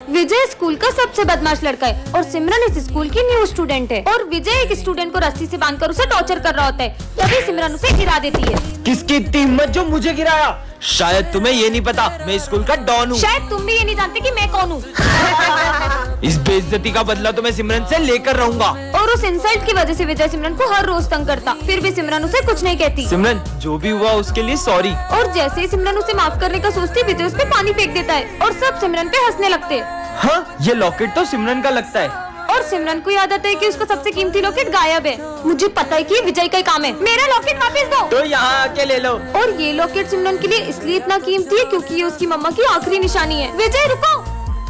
विजय school का सबसे बदमाश लड़का है और सिमरन इस स्कूल की न्यू स्टूडेंट है। और विजय एक स्टूडेंट को रस्सी से बांधकर उसे टॉर्चर कर रहा होता है, तभी सिमरन उसे गिरा देती है। किसकी इतनी हिम्मत जो मुझे गिराया? शायद तुम्हें ये नहीं पता, मैं स्कूल का डॉन हूँ। शायद तुम भी ये नहीं जानते कि मैं कौन हूँ। इस बेइज्जती का बदला तो मैं सिमरन से लेकर रहूंगा। और उस इंसल्ट की वजह से विजय सिमरन को हर रोज तंग करता, फिर भी सिमरन उसे कुछ नहीं कहती। सिमरन, जो भी हुआ उसके लिए सॉरी। और जैसे ही सिमरन उसे माफ करने का सोचती, विजय उस पे पानी फेंक देता है और सब सिमरन पे हंसने लगते। हाँ, ये लॉकेट तो सिमरन का लगता है। और सिमरन को याद आता है कि उसका सबसे कीमती लॉकेट गायब है। मुझे पता है कि विजय का ही काम है, मेरा लॉकेट वापस दो। तो यहाँ आके ले लो। और ये लॉकेट सिमरन के लिए इसलिए इतना कीमती है क्योंकि ये उसकी मम्मा की आखिरी निशानी है। विजय रुको।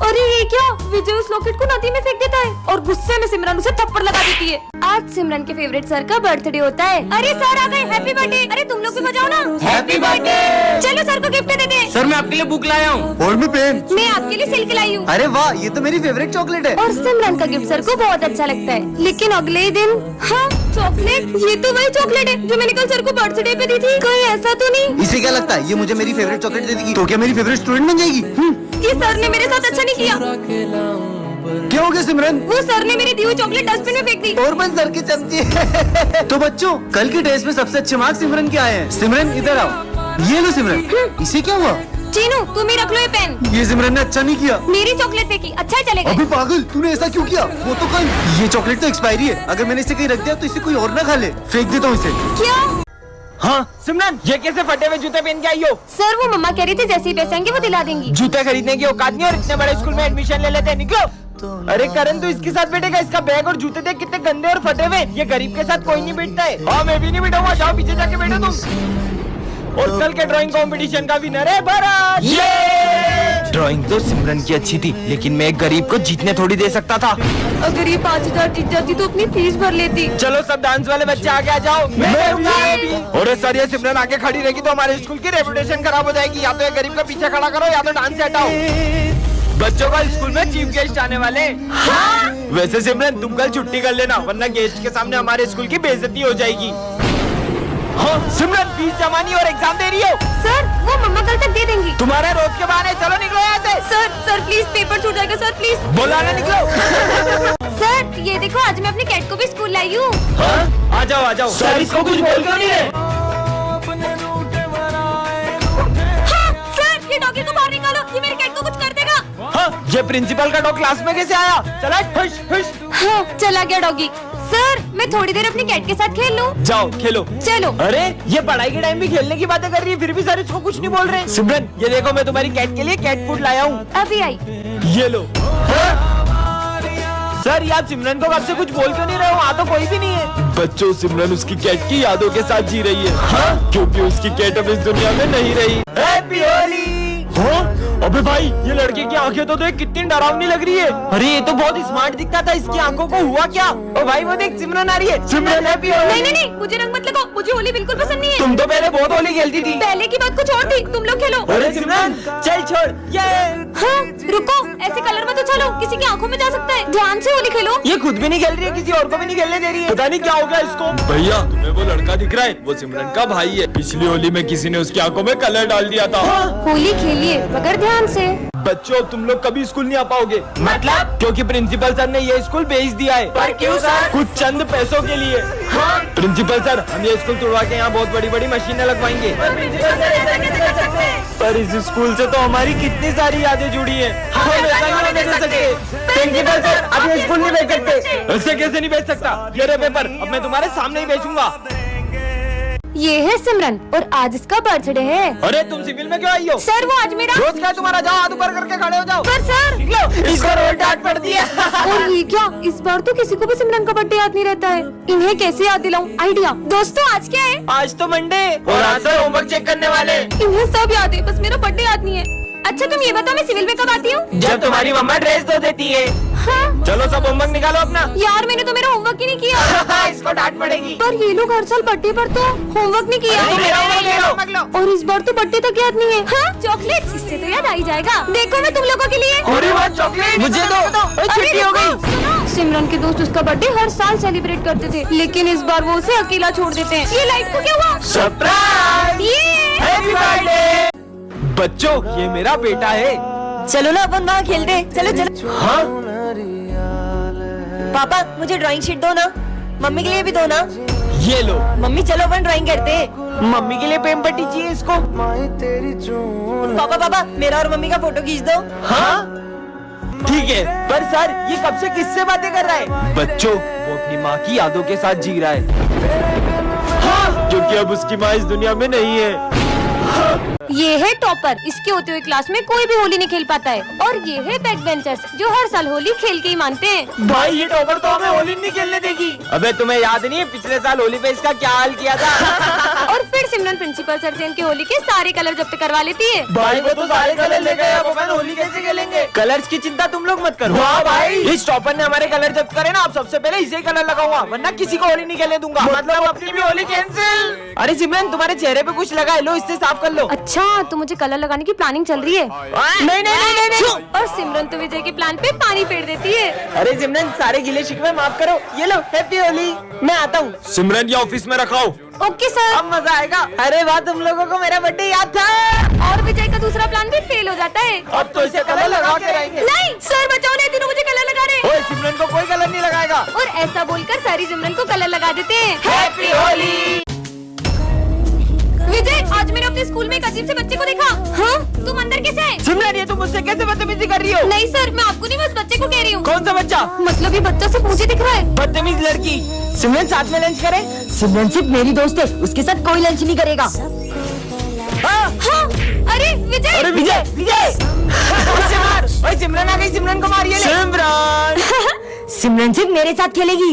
अरे ये क्या? विजय उस लॉकेट को नदी में फेंक देता है और गुस्से में सिमरन उसे थप्पड़ लगा देती है। आज सिमरन के फेवरेट सर का बर्थडे होता है। अरे सर आ गए, हैप्पी बर्थडे। अरे तुम लोग भी बजाओ ना। Happy birthday. चलो सर को गिफ्ट दे दे। सर, मैं आपके लिए बुक लाया हूँ। और मैं पेन। मैं आपके लिए सिल्क लाई हूँ। अरे वाह, ये तो मेरी फेवरेट चॉकलेट है। और सिमरन का गिफ्ट सर को बहुत अच्छा लगता है। लेकिन अगले ही दिन, हाँ चॉकलेट, ये तो वही चॉकलेट है जो मैंने कल सर को बर्थडे पे दी थी। कोई ऐसा तो नहीं? इसे क्या लगता है ये मुझे मेरी फेवरेट चॉकलेट दे देगी तो क्या मेरी फेवरेट स्टूडेंट बन जाएगी? ये सर ने मेरे साथ अच्छा नहीं किया। क्या हो गया सिमरन? वो सर ने मेरी दी हुई चॉकलेट डस्टबिन में फेंक दी। और मैं सर की चमची। तो बच्चों, कल की टेस्ट में सबसे अच्छे मार्क्स सिमरन के आए हैं। सिमरन इधर आओ। ये लो सिमरन। इसे क्या हुआ? चीनू तुम ही रख लो ये पेन। ये सिमरन ने अच्छा नहीं किया। मेरी चॉकलेट फेंकी, अच्छा ही चलेगा। अबे पागल, तूने ऐसा क्यों किया? वो तो कल। ये चॉकलेट तो एक्सपायरी है, अगर मैंने इसे कहीं रख दिया तो इसे कोई और ना खा ले। फेंक देता हूँ इसे। क्या? हाँ सिमरन, ये कैसे फटे हुए जूते पहन के आई हो? सर वो मम्मा कह रही थी जैसे ही पैसे आएंगे वो दिला देंगी। जूते खरीदने की औकात नहीं और इतने बड़े स्कूल में एडमिशन ले लेते हैं, निकलो। अरे करण, तू इसके साथ बैठेगा? इसका बैग और जूते देख कितने गंदे और फटे हुए। ये गरीब के साथ कोई नहीं बैठता है। हाँ, मैं भी नहीं बैठूंगा। जाओ पीछे जाके बैठो तुम। और कल के ड्राइंग कंपटीशन का विनर है भरत। ये ड्राइंग तो सिमरन की अच्छी थी, लेकिन मैं एक गरीब को जीतने थोड़ी दे सकता था। अगर ये 5000 जीत जाती तो अपनी फीस भर लेती। चलो सब डांस वाले बच्चे आगे आ जाओ। और सर, ये सिमरन आगे खड़ी रहेगी तो हमारे स्कूल की रेपुटेशन खराब हो जाएगी। या तो ये गरीब का पीछे खड़ा करो या तो डांस से हटाओ। बच्चों का स्कूल में चीफ गेस्ट आने वाले। हाँ? वैसे सिमरन तुम कल छुट्टी कर लेना, वरना गेस्ट के सामने हमारे स्कूल की बेइज्जती हो जाएगी। हाँ सिमरन, फीस जमा नहीं और एग्जाम दे रही हो? सर वो मम्मा कल तक दे देंगी। तुम्हारे रोज के बहाने। चलो निकलो यहाँ से। सर प्लीज पेपर छूट जाएगा सर, प्लीज। बोला ना, निकलो। सर ये देखो, आज मैं अपने कैट को भी स्कूल लाई हूँ। हाँ? आ जाओ आ जाओ। सर इसको कुछ बोल क्यों नहीं रहे? हाँ, सर ये डॉगी को बाहर निकालो, ये मेरे कैट को कुछ कर देगा। हाँ, ये प्रिंसिपल का डॉग क्लास में कैसे आया? चला खुश खुश। हाँ, चला गया डॉगी। सर मैं थोड़ी देर अपनी कैट के साथ खेल लूं? जाओ खेलो। चलो। अरे ये पढ़ाई के टाइम भी खेलने की बातें कर रही है, फिर भी सर इसको कुछ नहीं बोल रहे। सिमरन ये देखो, मैं तुम्हारी कैट के लिए कैट फूड लाया हूँ। अभी आई। ये लो। सर ये आप सिमरन को कब से कुछ बोल क्यों नहीं रहे हो? वहाँ तो कोई भी नहीं है। बच्चों, सिमरन उसकी कैट की यादों के साथ जी रही है। हाँ? क्योंकि उसकी कैट अब इस दुनिया में नहीं रही। हैप्पी होली। अबे भाई, ये लड़के की आंखें तो देख कितनी डरावनी लग रही है। अरे ये तो बहुत स्मार्ट दिखता था, इसकी आंखों को हुआ क्या? ओ भाई वो देख, सिमरन आ रही है। सिमरन हैप्पी होली। नहीं, मुझे रंग मत लगाओ, मुझे होली बिल्कुल पसंद नहीं है। तुम तो पहले बहुत होली खेलती थी। पहले की बात कुछ और थी, तुम लोग खेलो। अरे सिमरन चल छोड़। ये हाँ रुको, ऐसे कलर मत उछालो, किसी की आंखों में जा सकता है। ध्यान से होली खेलो। ये खुद भी नहीं खेल रही है, किसी और को भी नहीं खेलने दे रही है। पता नहीं क्या हो गया इसको। भैया तुम्हें वो लड़का दिख रहा है? वो सिमरन का भाई है। पिछली होली में किसी ने उसकी आंखों में कलर डाल दिया था। होली खेलिए मगर ध्यान से। बच्चों तुम लोग कभी स्कूल नहीं आ पाओगे। मतलब? क्योंकि प्रिंसिपल सर ने ये स्कूल बेच दिया है। पर क्यों सर? कुछ चंद पैसों के लिए। हाँ? प्रिंसिपल सर, हम ये स्कूल तोड़वा के यहाँ बहुत बड़ी बड़ी मशीनें लगवाएंगे। पर इस स्कूल से तो हमारी कितनी सारी यादें जुड़ी हैं। हम ऐसा नहीं होने दे सकते। प्रिंसिपल सर, अब ये स्कूल नहीं बेच सकते। ऐसे कैसे नहीं बेच सकता? ये रहे पेपर, अब मैं तुम्हारे सामने ही बेचूंगा। ये है सिमरन और आज इसका बर्थडे है। अरे तुम सिविल में क्यों आई हो? सर वो आज मेरा रोज क्या तुम्हारा? जाओ हाथ ऊपर करके खड़े हो जाओ। पर सर निकलो, इसको रोज डांट पड़ती है। और ये क्या, इस बार तो किसी को भी सिमरन का बर्थडे याद नहीं रहता है। इन्हें कैसे याद दिलाऊं? आइडिया। दोस्तों आज क्या है? आज तो मंडे और आज सर होमवर्क चेक करने वाले। इन्हें सब याद है, बस मेरा बर्थडे याद नहीं है। अच्छा तुम ये बताओ, मैं सिविल में कब आती हूँ? जब तुम्हारी मम्मा ड्रेस धो देती है। हाँ? चलो सब होमवर्क निकालो अपना। यार मैंने तो मेरा होमवर्क ही नहीं किया। इसको डांट पड़ेगी। पर ये लोग हर साल बर्थडे पर तो होमवर्क नहीं किया। और इस बार तो बर्थडे तक याद नहीं है। हाँ? चॉकलेट, इससे तो याद आ ही जाएगा। देखो मैं तुम लोगों के लिए। अरे वाह, चॉकलेट मुझे दो। छुट्टी हो गई। सिमरन के दोस्त उसका बर्थडे हर साल सेलिब्रेट करते थे, लेकिन इस बार वो उसे अकेला छोड़ देते हैं। ये लाइट को क्या हुआ? सरप्राइज। ये हैप्पी बर्थडे। बच्चों ये मेरा बेटा है। चलो ना अपन वहाँ खेलते, चलो चलो। हाँ पापा मुझे ड्राइंग शीट दो ना, मम्मी के लिए भी दो ना। ये लो। मम्मी चलो अपन ड्राइंग करते। मम्मी के लिए पेन पट्टी चाहिए इसको। पापा पापा मेरा और मम्मी का फोटो खींच दो। हाँ ठीक है, पर सर ये कब से किससे बातें कर रहा है? बच्चों, वो अपनी माँ की यादों के साथ जी रहा है। हाँ, क्योंकि अब उसकी माँ इस दुनिया में नहीं है। ये है टॉपर, इसके होते हुए क्लास में कोई भी होली नहीं खेल पाता है। और ये है बैक बेंचर्स, जो हर साल होली खेल के ही मानते हैं। भाई ये टॉपर तो हमें होली नहीं खेलने देगी। अबे तुम्हें याद नहीं है पिछले साल होली पे इसका क्या हाल किया था? और फिर सिमरन प्रिंसिपल सर से इनके होली के सारे कलर जब्त करवा लेती है। भाई वो तो सारे कलर ले गए, अब अपन होली कैसे खेलेंगे? कलर्स की चिंता तुम लोग मत करो। वाह भाई, इस टॉपर ने हमारे कलर जब्त करे ना, अब सबसे पहले इसे कलर लगाऊंगा, वरना किसी को होली नहीं खेलने दूंगा। मतलब अपनी भी होली कैंसिल। अरे सिमरन तुम्हारे चेहरे पे कुछ लगा है, लो इससे साफ कर लो। अच्छा, तो मुझे कलर लगाने की प्लानिंग चल रही है। नहीं नहीं नहीं नहीं। और सिमरन तो विजय के प्लान पे पानी फेर देती है। अरे सिमरन सारे गिले शिकवे माफ करो, ये लो हैप्पी होली। मैं आता हूँ। सिमरन ये ऑफिस में रखाओ। Okay sir. अब मजा आएगा। अरे वाह, तुम लोगों को मेरा बर्थडे याद था। और विजय का दूसरा प्लान भी फेल हो जाता है। अब तो इसे कलर लगा के रहेंगे। नहीं सर, बचाओ, नहीं तीनों मुझे कलर लगा रहे। ओए सिमरन को कोई कलर नहीं लगाएगा। और ऐसा बोलकर सारी सिमरन को कलर लगा देते हैं। हैप्पी होली। विजय, आज मैंने अपने स्कूल में एक अजीब से बच्चे को देखा। हाँ, तुम अंदर कैसे आए? सिमरन ये तुम मुझसे कैसे बदतमीजी कर रही हो? नहीं सर, मैं आपको नहीं, बस बच्चे को कह रही हूँ। कौन सा बच्चा? मतलब ये बच्चा सिर्फ मुझे दिख रहा है। बदतमीज लड़की। सिमरन साथ में लंच करें? सिमरन सिर्फ मेरी दोस्त है, उसके साथ कोई लंच नहीं करेगा। हाँ। हाँ, अरे विजय। अरे विजय विजय उसे मार। ओए सिमरन आ गई, सिमरन को मारिए। सिमरन सिमरन सिर्फ मेरे साथ खेलेगी।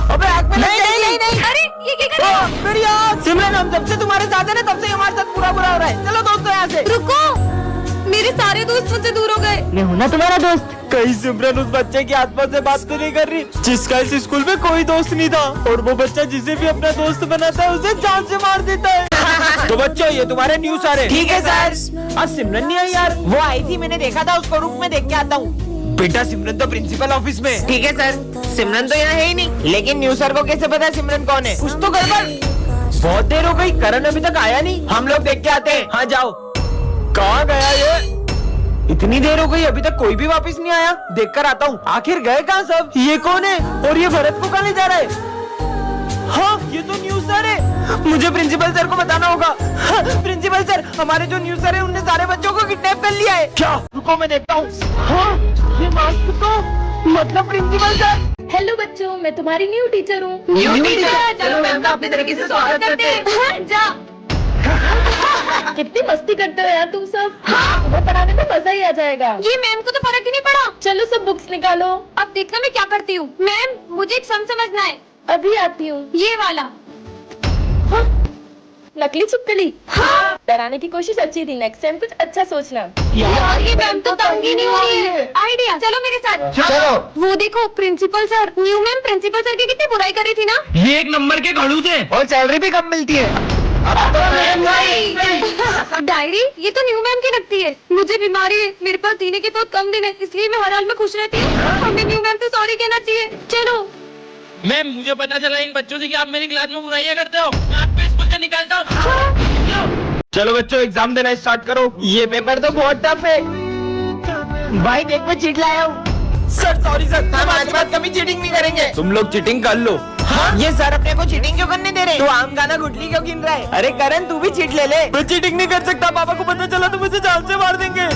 अबे आग में नहीं नहीं नहीं। अरे ये क्या कर रहे हो? मेरी आग। सिमरन हम जब से तुम्हारे साथ है ना, तब से हमारे साथ बुरा बुरा हो रहा है। चलो दोस्तों यहाँ से। रुको, मेरे सारे दोस्त मुझसे दूर हो गए। मैं हूँ ना तुम्हारा दोस्त। कहीं सिमरन उस बच्चे की आत्मा से बात तो नहीं कर रही जिसका इस स्कूल में कोई दोस्त नहीं था, और वो बच्चा जिसे भी अपना दोस्त बनाता है उसे जान से मार देता है। तो बच्चों ये तुम्हारे न्यूज़ आ रहे। ठीक है सर। आज सिमरन नहीं आई यार। वो आई थी, मैंने देखा था उसको, रुक में देख के आता हूँ। बेटा सिमरन तो प्रिंसिपल ऑफिस में। ठीक है सर, सिमरन तो यहाँ है ही नहीं, लेकिन न्यूज़ सर को कैसे पता सिमरन कौन है? कुछ तो गड़बड़। बहुत देर हो गई, करण अभी तक आया नहीं। हम लोग देख के आते हैं। हाँ जाओ। कहाँ गया ये? इतनी देर हो गई, अभी तक कोई भी वापस नहीं आया। देख कर आता हूँ, आखिर गए कहाँ सब? ये कौन है और ये भरत को कहाँ ले जा रहा है? हाँ ये तो न्यूज़ सर है, मुझे प्रिंसिपल सर को बताना होगा। हाँ, प्रिंसिपल सर, हमारे जो न्यूज़ सर है उनने सारे बच्चों को किडनैप कर लिया है। क्या? रुको मैं देखता हूँ। हाँ ये मास्क तो मतलब प्रिंसिपल सर। हेलो बच्चों, मैं तुम्हारी न्यू टीचर हूँ। New teacher? चलो मैम का अपने तरीके से स्वागत करते हैं। हाँ, जा। कितनी मस्ती करते हो यार तुम सब। हाँ, तुम्हें पढ़ाने में मजा ही आ जाएगा। ये मैम को तो फर्क ही नहीं पड़ा। चलो सब बुक्स निकालो। अब देखना मैं क्या करती हूँ। मैम मुझे एक सम समझना है। अभी आती हूँ। ये वाला। हाँ? नकली छिपकली। हाँ। डराने की कोशिश अच्छी थी, नेक्स्ट टाइम कुछ अच्छा सोचना। यार ये मैम तो तंग ही नहीं हो रही है। आइडिया, चलो मेरे साथ। चलो। वो देखो principal sir, new ma'am principal sir की कितनी बुराई कर रही थी ना। ये एक नंबर के घड़ू थे और सैलरी भी कम मिलती है। डायरी ये तो न्यू मैम की लगती है। मुझे बीमारी है, मेरे पास जीने के बहुत कम दिन है, इसलिए मैं हर हाल में खुश रहती हूँ। हमें न्यू मैम से सॉरी कहना चाहिए। चलो। मैम मुझे पता चला इन बच्चों से कि आप मेरी क्लास में बुराइयां करते हो। मैं आपको स्कूल से निकालता हूँ। चलो बच्चों एग्जाम देना स्टार्ट करो। ये पेपर तो बहुत टफ है। भाई देख मैं चीट लाया हूँ। सर सॉरी सर, हम आज बाद कभी चीटिंग नहीं करेंगे। तुम लोग चीटिंग कर लो। हाँ? ये सर अपने को चीटिंग क्यों करने दे रहे? तू आम गाना गुटली क्यों गिन रहा है? अरे करण तू भी चीट ले ले। मैं चीटिंग नहीं कर सकता, पापा को पता चला तो मुझे जान से मार देंगे।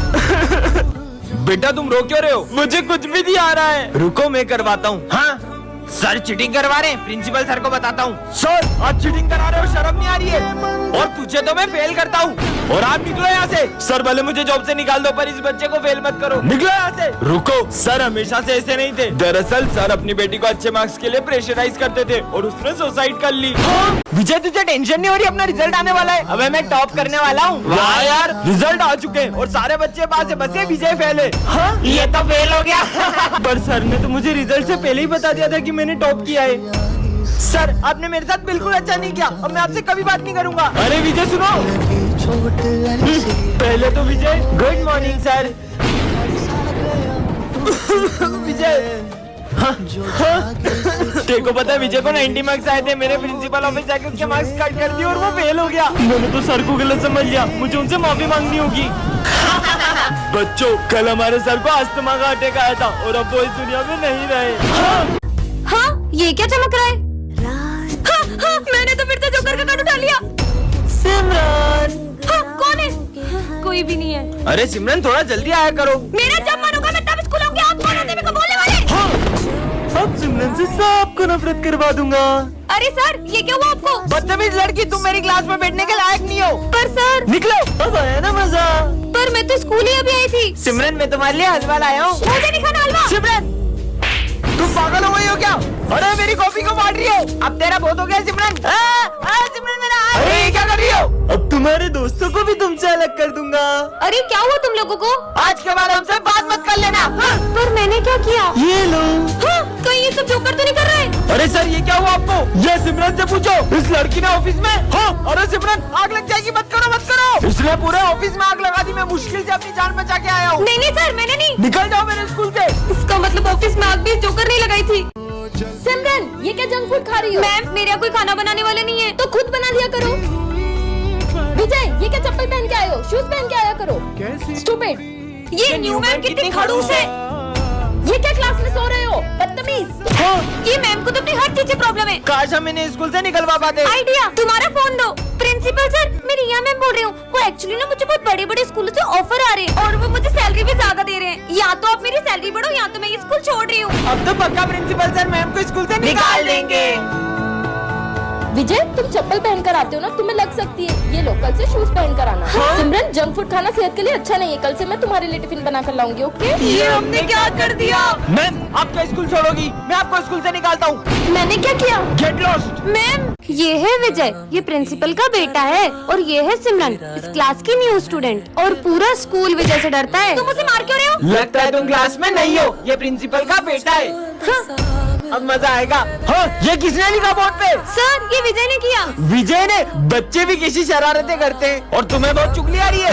बेटा तुम रो क्यों रहे हो? मुझे कुछ भी नहीं आ रहा है। रुको मैं करवाता हूँ। हाँ सर चीटिंग करवा रहे हैं, प्रिंसिपल सर को बताता हूँ। सर आप चीटिंग करा रहे हो, शर्म नहीं आ रही है? और तुझे तो मैं फेल करता हूँ। और आप निकलो यहाँ से। सर भले मुझे जॉब से निकाल दो, पर इस बच्चे को फेल मत करो। निकलो यहाँ से। रुको, सर हमेशा से ऐसे नहीं थे। दरअसल सर अपनी बेटी को अच्छे मार्क्स के लिए प्रेशराइज करते थे और उसने सुसाइड कर ली। विजय तुझे टेंशन नहीं हो रही? अपना रिजल्ट आने वाला है। अबे मैं टॉप करने वाला हूँ। वाह यार, रिजल्ट आ चुके हैं और सारे बच्चे पास है, बस ये विजय फेल है। हाँ? ये तो फेल हो गया। पर सर ने तो मुझे रिजल्ट से पहले ही बता दिया था कि मैंने टॉप किया है। सर आपने मेरे साथ बिल्कुल अच्छा नहीं किया, अब मैं आपसे कभी बात नहीं करूंगा। अरे विजय सुनो। पहले तो विजय गुड मॉर्निंग सर। विजय हाँ, हाँ। तेको पता है विजय को 90 मार्क्स आए थे। मेरे प्रिंसिपल ऑफिस जाके उसके मार्क्स कट कर दिए और वो फेल हो गया। मैंने तो सर को गलत समझ लिया, मुझे उनसे माफी मांगनी होगी। बच्चों, कल हमारे सर को अस्थमा का अटैक आया था और अब वो इस दुनिया में नहीं रहे। हाँ, ये क्या चमक रहा है? हाँ, हाँ, मैंने तो फिर से जोकर का कार्ड उठा लिया। सिमरन हाँ, कौन है? हाँ, कोई भी नहीं है। अरे सिमरन, थोड़ा जल्दी आया करो। मेरा जब मन होगा मैं तब स्कूल आऊंगी। आप कौन होते हैं मेरे को बोलने वाले? अब सिमरन से सबको नफरत करवा दूंगा। अरे सर, ये क्या हुआ आपको? बदतमीज लड़की, तुम मेरी क्लास में बैठने के लायक नहीं हो। पर सर, निकलो, अब आया ना मजा। पर मैं तो स्कूल ही अभी आई थी। सिमरन, मैं तुम्हारे लिए हलवा लाया हूँ। मुझे नहीं खाना हलवा। सिमरन, तुम पागल हो गई हो क्या? अरे मेरी कॉफी को बांट रही हो। अब तेरा बहुत हो गया सिमरन। सिमरन, मेरा अरे ये क्या कर रही हो? अब तुम्हारे दोस्तों को भी तुमसे अलग कर दूंगा। अरे क्या हुआ तुम लोगों को? आज के बाद हमसे बात मत कर लेना। पर मैंने क्या किया? ये लो। हाँ, कहीं ये सब जोकर तो नहीं कर रहे? अरे सर, ये क्या हुआ आपको? ये सिमरन से पूछो। इस लड़की ने ऑफिस में। हाँ, अरे सिमरन, आग लग जाएगी, मत करो मत करो। इसने पूरे ऑफिस में आग लगा दी। मैं मुश्किल से अपनी जान बचा के आया हूँ। नहीं नहीं सर, मैंने नहीं। निकल जाओ मेरे स्कूल से। इसका मतलब ऑफिस में आग भी जोकर नहीं लगाई थी। सिमरन, ये क्या जंक फूड खा रही हो? मैम, मेरे यहाँ कोई खाना बनाने वाले नहीं है। तो खुद बना लिया करो। विजय, ये क्या चप्पल पहन के आए हो? शूज पहन के आया करो। स्टूपिड। ये न्यू मैम कितनी खड़ूस है। ये क्या क्लास में सो रहे हो? बदतमीज। ये मैम को तो अपनी हर चीज से प्रॉब्लम है। काश हम इन्हें स्कूल से निकलवा पाते। आइडिया, तुम्हारा फोन दो। प्रिंसिपल सर, मैं रिया मैम बोल रही हूँ। वो एक्चुअली ना मुझे बहुत बड़े बड़े स्कूलों से ऑफर आ रहे हैं और वो मुझे सैलरी भी ज्यादा दे रहे हैं। या तो आप मेरी सैलरी बढ़ो या तो मैं ये स्कूल छोड़ रही हूँ। अब तो पक्का प्रिंसिपल सर मैम को स्कूल से निकाल देंगे। विजय, तुम चप्पल पहन कर आते हो ना, तुम्हें लग सकती है। ये लो, कल से शूज पहन कर आना। सिमरन, जंक फूड खाना सेहत के लिए अच्छा नहीं है। कल से मैं तुम्हारे लिए टिफिन बना कर लाऊंगी, ओके? ये हमने क्या कर दिया? मैम, आप क्या स्कूल छोड़ोगी? मैं आपको स्कूल से निकालता हूँ। मैंने क्या किया? Get lost. मैम, ये है विजय, ये प्रिंसिपल का बेटा है और ये है सिमरन, इस क्लास की न्यू स्टूडेंट। और पूरा स्कूल विजय से डरता है। तुम उसे मार क्यों रहे हो? लगता है तुम क्लास में नहीं हो। ये प्रिंसिपल का बेटा है। हाँ, अब मजा आएगा। हाँ, ये किसने लिखा बोर्ड पे? सर, ये विजय ने किया। विजय ने? बच्चे भी कैसी शरारतें करते हैं और तुम्हें बहुत चुगली आ रही है।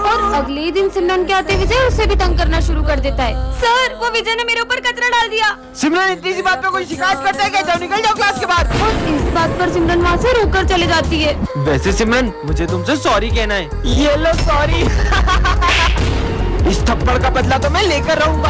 और अगले ही दिन सिमरन के आते विजय उसे भी तंग करना शुरू कर देता है। सर, वो विजय ने मेरे ऊपर कचरा डाल दिया। सिमरन, इतनी सी बात पे कोई शिकायत करता है क्या? जाओ, निकल जाओ क्लास के बाद। और इस बात पर सिमरन वहाँ से रोकर चले जाती है। वैसे सिमरन, मुझे तुमसे सॉरी कहना है। ये लो सॉरी। इस थप्पड़ का बदला तो मैं लेकर रहूंगा।